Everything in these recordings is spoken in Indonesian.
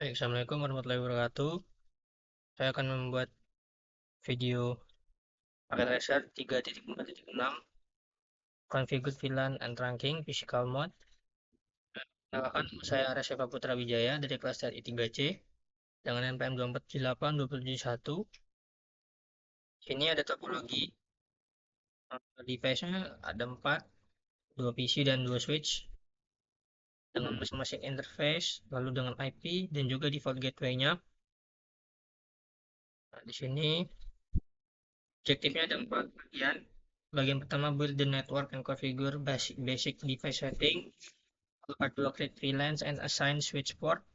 Baik, Assalamualaikum warahmatullahi wabarakatuh. Saya akan membuat video paket reset 3.4.6 Configure VLAN and Trunking Physical Mode. Kenalkan, saya Areseva Putra Wijaya dari kelas TNI 3C dengan NPM 2482071. Sini ada topologi. Device-nya ada 4, 2 PC dan 2 switch dengan masing-masing interface, lalu dengan IP dan juga default gateway-nya. Nah, di sini objektifnya ada 4 bagian. Bagian pertama, build the network and configure basic device setting. Lalu part 2, create VLANs and assign switch port.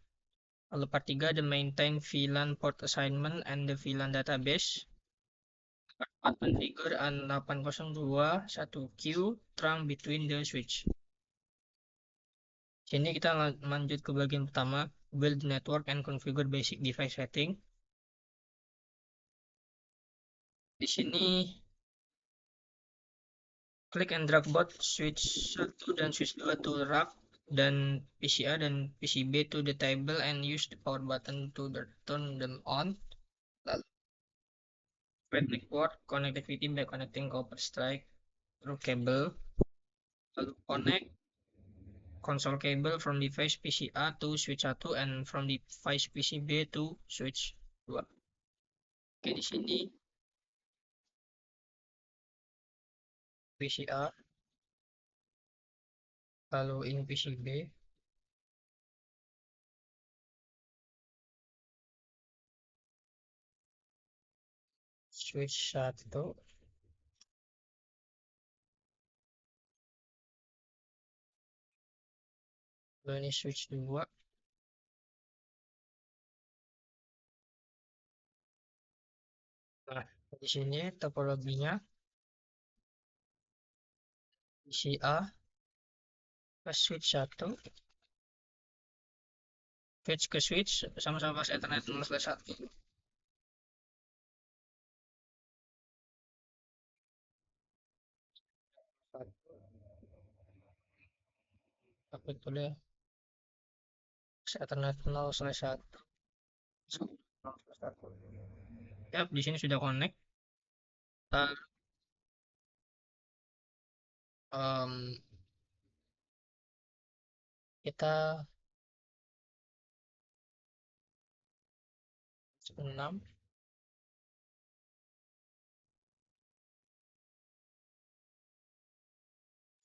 Lalu part 3, the maintain VLAN port assignment and the VLAN database. Part 4, configure an 8021Q trunk between the switch. Sini kita lanjut ke bagian pertama, build network and configure basic device setting. Di sini klik and drag both switch 1 dan switch 2 to rack dan PCA dan PCB to the table and use the power button to turn them on. Lalu network connectivity by connecting copper strip through cable. Lalu connect console cable from device PCA to switch 1 and from device PCB to switch 2. Oke, di sini PCA, lalu ini PCB. Switch 1. Lalu ini switch 2. Nah, di sini topologinya PCA ke switch 1, switch ke switch sama-sama pas Ethernet 0/1. Apa itu ya? Ethernet 0/1. Ya, di sini sudah connect. Um, kita 6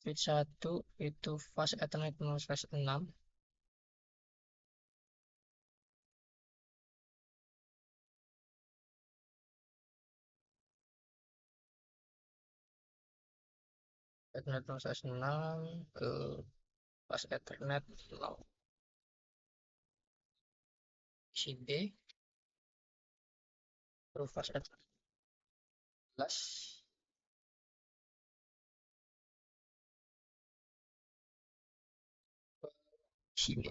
switch 1 itu fast Ethernet 0/6. Ethernet 0/6 ke fast Ethernet 0 PCB ke fast Ethernet 11 PCB.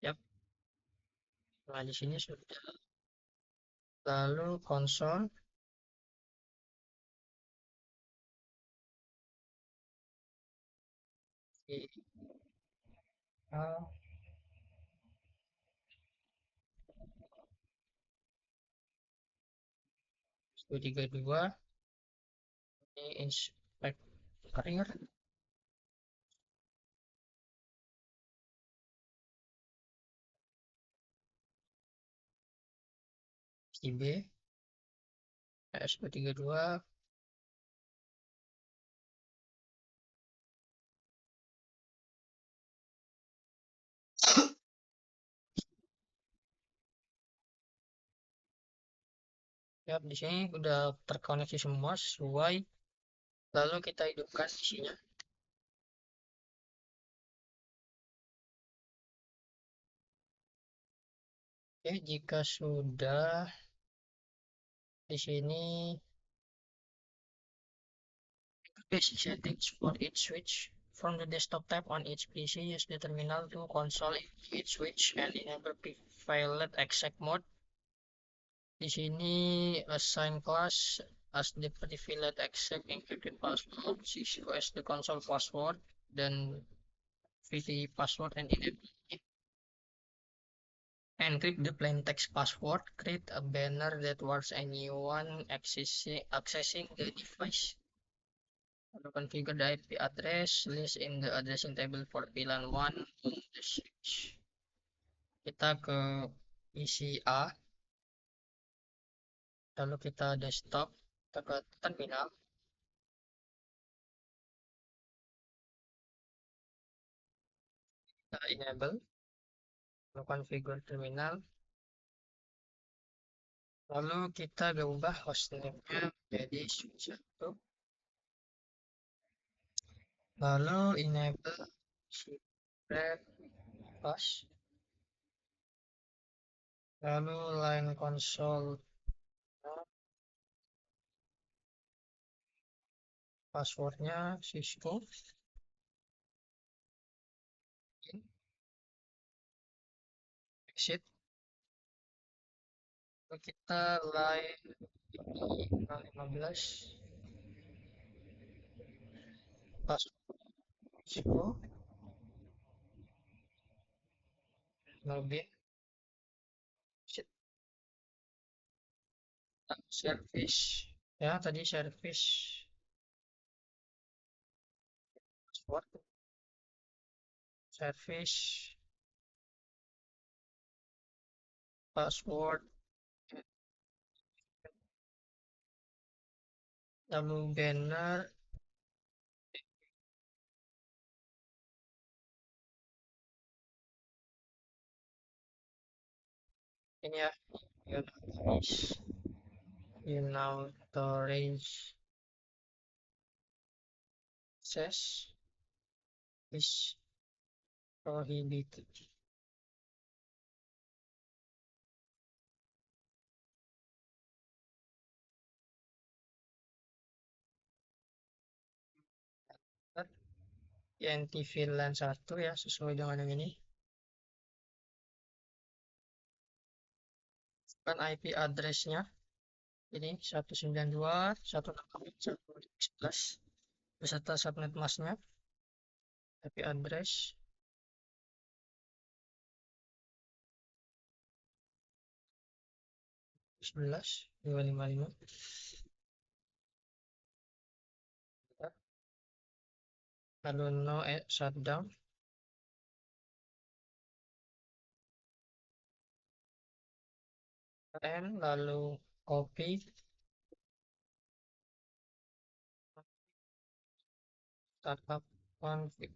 Yap. Nah, di sini sudah. Lalu konsol A 232, ini inspect carrier PCB S232. Ya, di sini udah terkoneksi semua sesuai. Lalu kita hidupkan isinya. Oke, jika sudah, di sini basic settings for each switch. From the desktop tab on each PC, use the terminal to console each switch and enable private exec mode. Di sini assign class as the private exec encrypted password, CCOS the console password, dan VT password and enable. Encrypt the plain text password. Create a banner that warns anyone accessing the device. Lalu configure the IP address list in the addressing table for VLAN 1 on the switch. Kita ke isi A, lalu kita desktop, kita ke terminal, kita enable, lalu configure terminal, lalu kita ubah hostname-nya jadi switch 1, lalu enable secret pass, lalu line console passwordnya Cisco, exit, lalu kita line 15 password Cisco, login, exit, service, ya tadi service password, service password, lalu banner ini ya, storage access is prohibited. INT VLAN 1 ya, sesuai dengan yang ini. Kan IP address-nya ini 192.168.1.11 beserta subnet masknya. IP address 11.255. Lalu no shutdown, lalu copy startup config.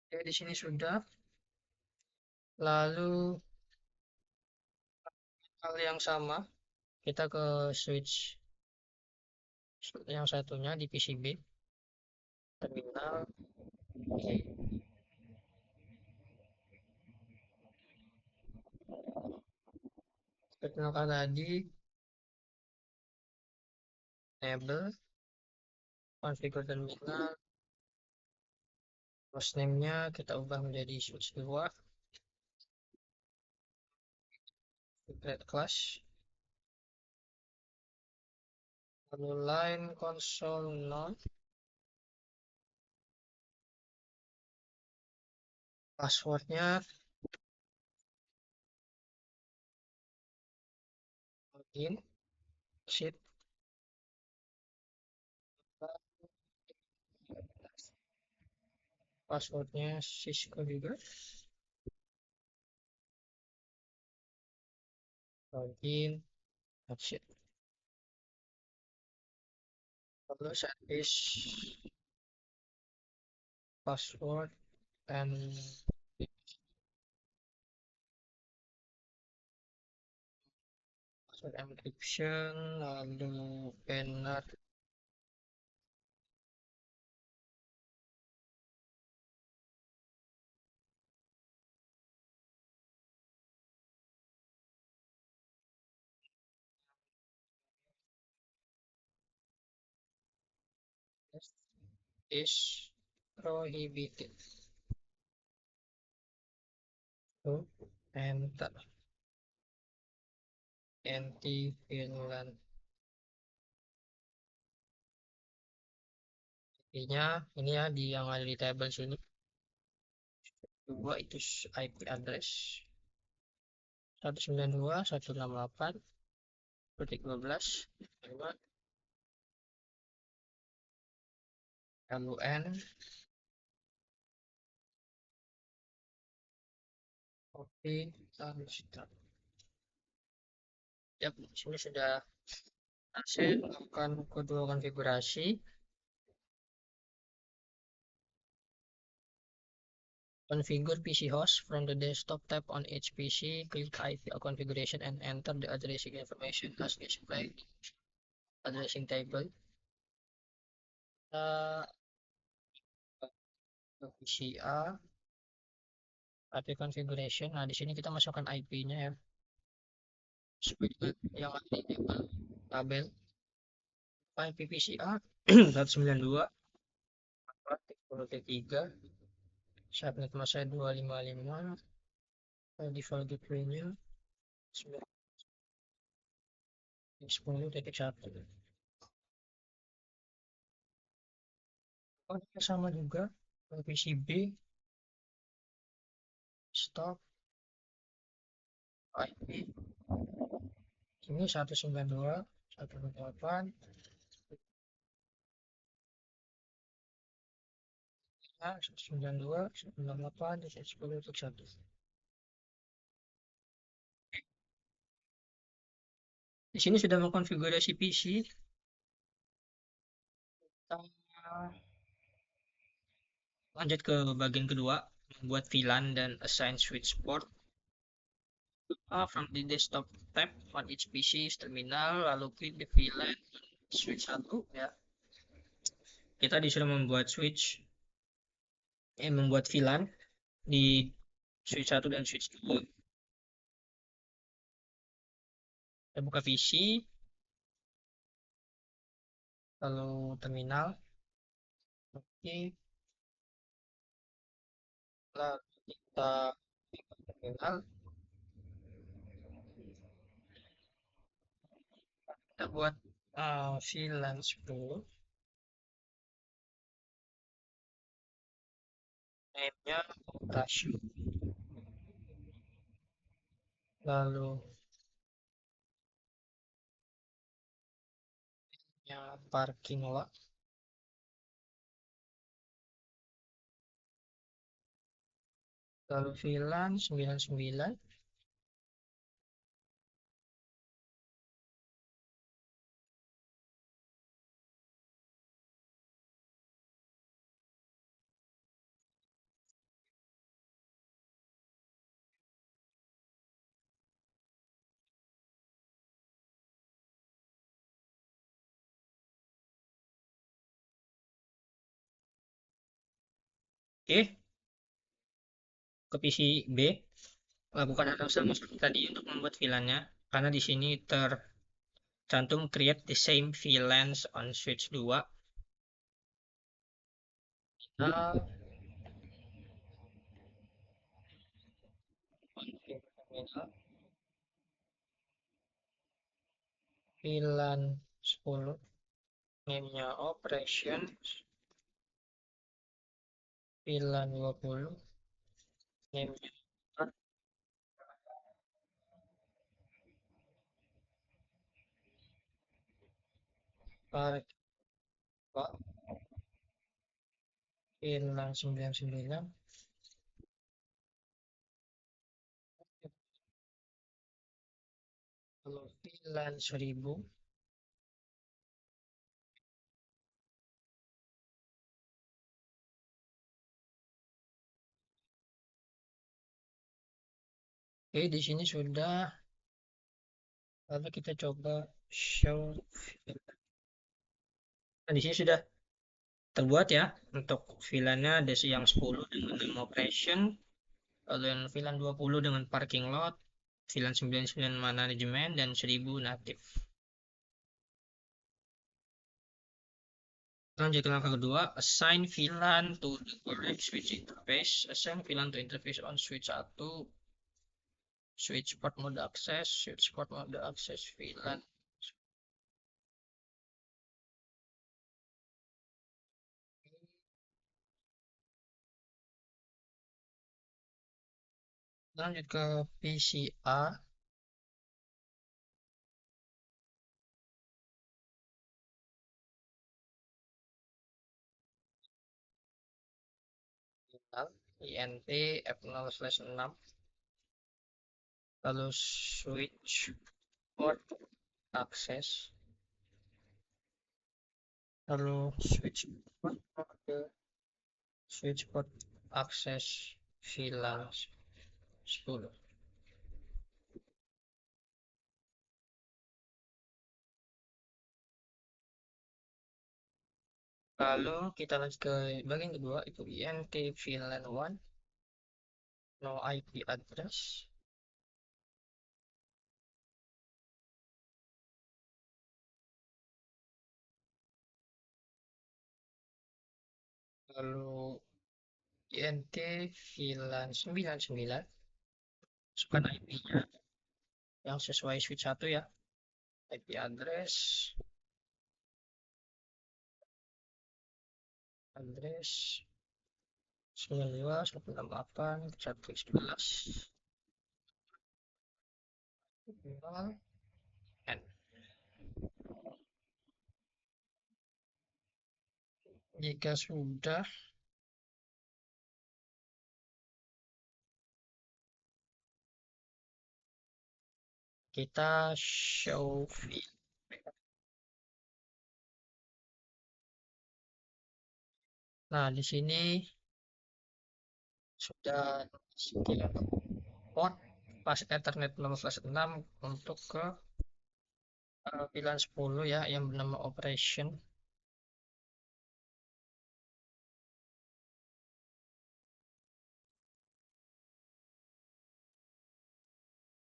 Oke, di sini sudah. Lalu hal yang sama, kita ke switch yang satunya di PCB terminal. Oke, perkenalkan tadi enable configure terminal, hostname-nya kita ubah menjadi switch 2, secret class, lalu line console none, passwordnya login, exit, passwordnya Cisco juga, login, exit, lalu service password and password encryption, lalu banner is prohibited. So, enter anti VLAN. Intinya ini ya di yang ada di table sini. Dua itu IP address 192.168.12 LUN. Oke, lalu start. Ya, sini sudah saya akan kedua konfigurasi. Configure PC host from the desktop tab on each PC. Click IP configuration and enter the addressing information as displayed. Addressing table. Kita ke PC A, IP configuration. Nah, di sini kita masukkan IP-nya ya. Seperti yang ada di tabel. IP PC A 192.168.10.3. Subnet masa 255. Default gateway-nya 10.1. Oh, sama juga PCB stop IP ini 192.168. Ya, 192.168 10.1. Di sini sudah mengkonfigurasi PC. Kita lanjut ke bagian kedua, membuat VLAN dan assign switch port. From the desktop tab on each PC terminal, lalu klik the VLAN switch 1 ya. Kita disuruh membuat membuat VLAN di switch 1 dan switch 2. Kita buka PC, lalu terminal. Oke, lalu kita buka terminal. Kita buat VLAN 10. Name-nya operasi. Lalu ya parking lot. Lalu VLAN 99. Oke, ke PC B. Lakukan hal yang sama seperti tadi untuk membuat VLAN-nya. Karena di sini tercantum create the same VLANs on switch 2. Nah, VLAN 10. Name-nya operation. VLAN 20. Name-nya park. VLAN 99. Lalu VLAN 1000. Oke, di sini sudah. Lalu kita coba show. Nah, di sini sudah terbuat ya. Untuk VLAN-nya ada yang 10 dengan name operation, lalu yang VLAN 20 dengan parking lot, VLAN 99 management, dan 1000 native. Lanjut ke langkah kedua, assign VLAN to the correct switch interface. Assign VLAN to interface on switch 1. Switch port mode access, VLAN. Lanjut ke PCA. INT F0/6, lalu switch port akses, lalu switch port akses VLAN 10. Lalu kita lanjut ke bagian kedua, itu INT VLAN 1, no IP address, lalu INT VLAN 99, masukkan IP-nya yang sesuai switch 1 ya, IP address, 92.168.1.11 N. Jika sudah, kita show view. Nah, di sini sudah sekian port pas Ethernet 16/6 untuk ke pilihan 10 ya, yang bernama operation.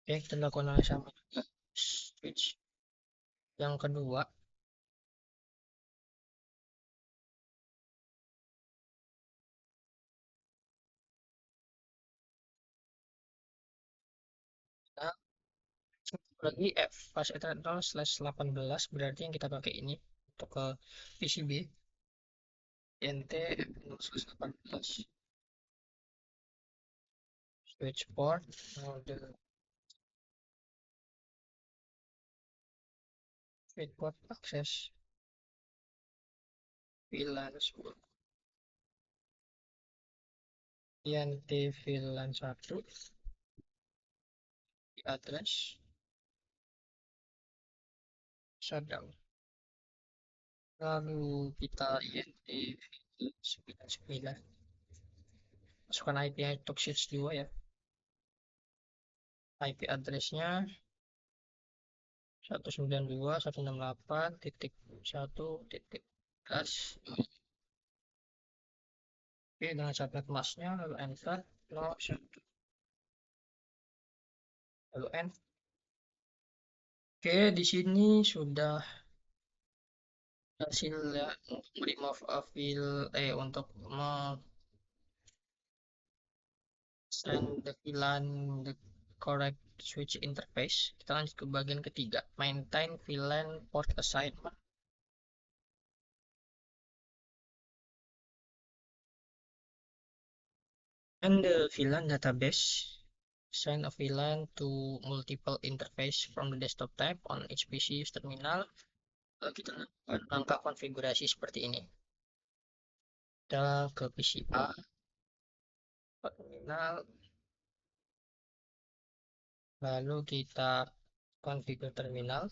Oke, kita lakukan hal yang sama juga. Switch yang kedua, kita lagi F pas Ethernet 0/18, berarti yang kita pakai ini untuk ke PCB INT F0/18 switch port mode switch port akses VLAN 10 INT VLAN 1 di address shutdown, lalu kita INT VLAN 99, masukkan IP untuk switch 2 ya, IP addressnya 192.168.1.11. Oke, dengan subnet masknya, lalu enter, lalu end. Oke, di sini sudah hasil ya, remove a untuk send the VLAN the correct switch interface. Kita lanjut ke bagian ketiga, maintain VLAN port assignment. And the VLAN database, assign a VLAN to multiple interface from the desktop tab on each PC use terminal. Lalu kita lakukan langkah konfigurasi seperti ini. Kita ke PC A, terminal, lalu kita configure terminal,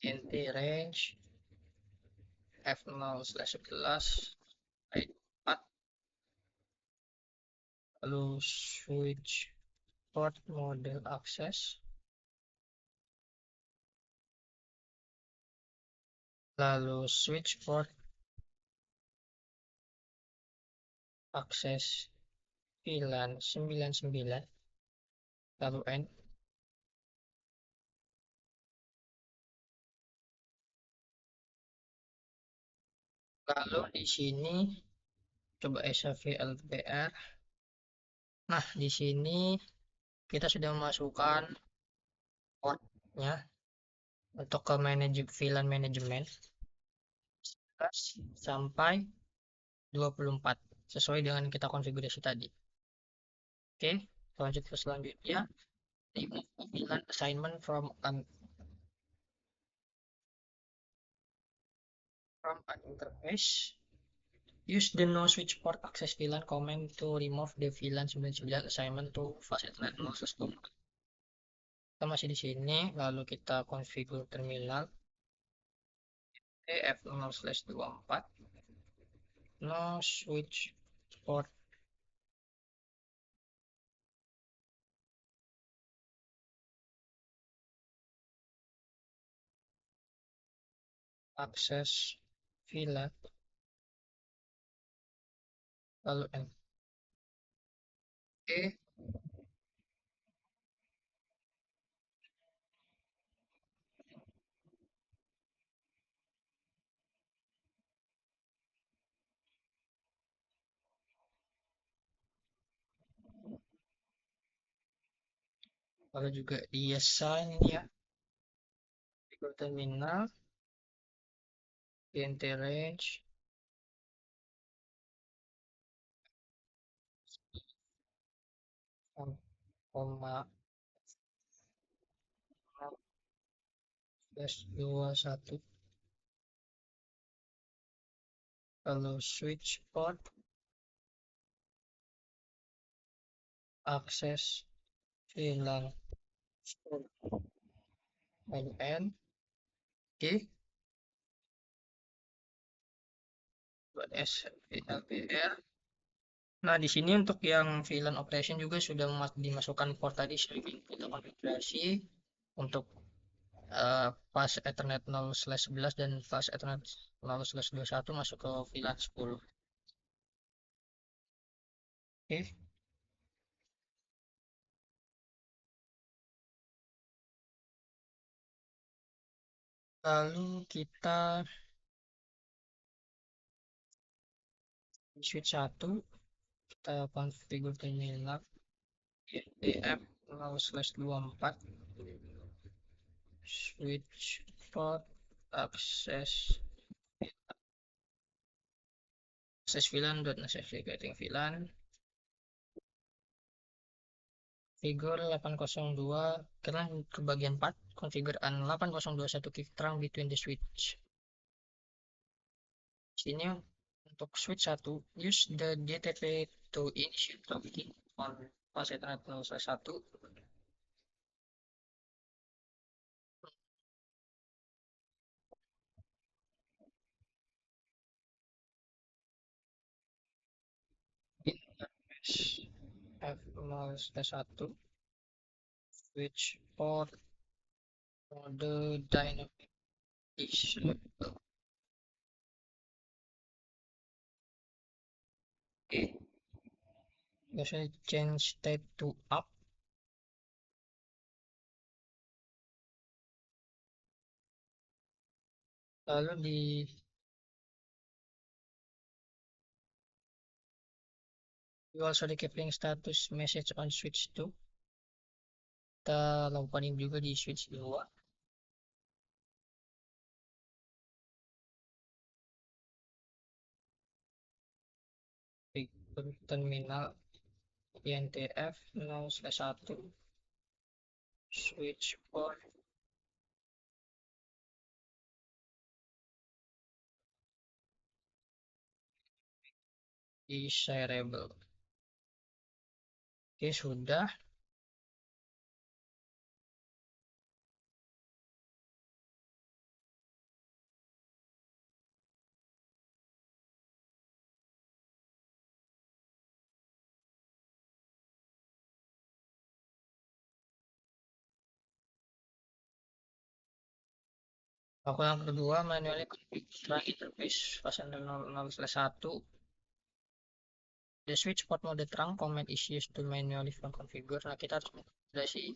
int range F0/11 ayat 4, lalu switch port model access, lalu switch port akses VLAN 99, lalu N. Lalu di sini coba SAVLPR. Nah, di sini kita sudah memasukkan portnya untuk ke VLAN manajemen 11 sampai 24 sesuai dengan kita konfigurasi tadi. Oke, lanjut ke selanjutnya. Remove a VLAN assignment from an interface. Use the no switch port access VLAN command to remove the VLAN 99 assignment to fast Ethernet 0/2. Kita masih di sini, lalu kita configure terminal EF0/24 no switch port access VLAN, lalu NT, lalu juga diassign ya configure terminal int range koma plus 21, lalu switch port access VLAN lalu N G buat SLPR. Nah, di sini untuk yang VLAN operation juga sudah dimasukkan port tadi, sudah kita konfigurasi untuk fast Ethernet 0/11 dan fast Ethernet 0/21 masuk ke VLAN 10. Oke, lalu kita di switch 1 kita configure terminal EF 0/24 switch port access VLAN dot creating VLAN configure 802 karena ke bagian 4 configure an 8021 kick terang between the switch. Sini untuk switch 1 use the DTP to initiate trafficking on fast Ethernet 0/1 interface F0/1 switch port mode dynamic disable. Oke, biasanya change state to up, lalu di you also declaring status message on switch 2, kita lakukan ini juga di switch 2. Di terminal INTF 0/1 switch port desirable. Oke, sudah. Aku yang kedua manually configure interface pasang 0/1. The switch port mode terang command is used to manually configure. Nah, kita harus mengonfigurasi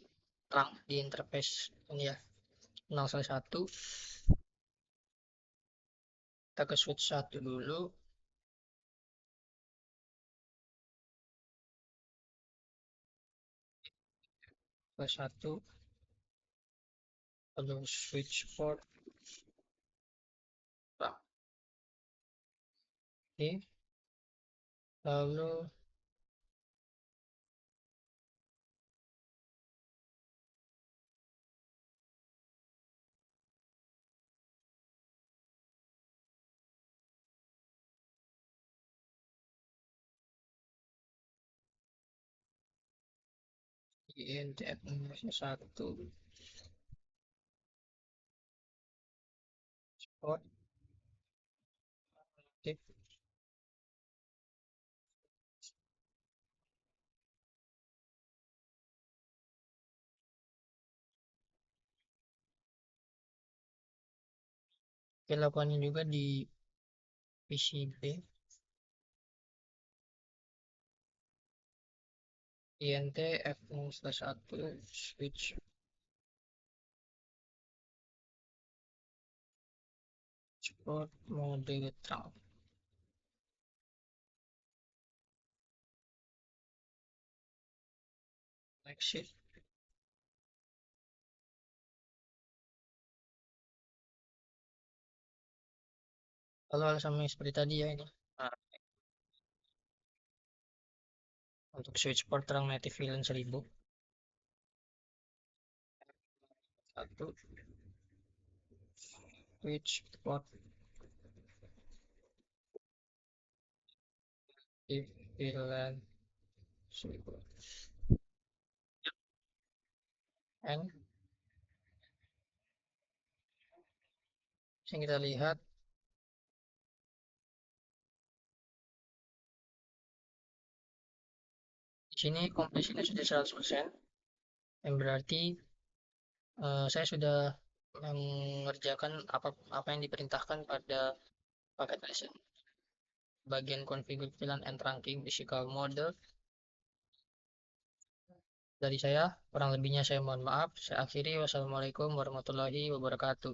terang di interface ini ya 0/1. Kita ke switch 1 dulu. Ke 1 lalu switch port terang. Oke, lalu INTF Indonesia 1 support aktif. Oke, lakukan juga di PCB INT F0/1 switch support mode trunk exit. Lalu sama seperti tadi ya ini. Nah, untuk switch port terang native VLAN 1000 satu switch port di VLAN 1000 and yang kita lihat di sini kompresinya sudah 100%, yang berarti saya sudah mengerjakan apa yang diperintahkan pada paket lesson. Bagian configure VLAN and trunking physical model dari saya, kurang lebihnya saya mohon maaf. Saya akhiri, wassalamualaikum warahmatullahi wabarakatuh.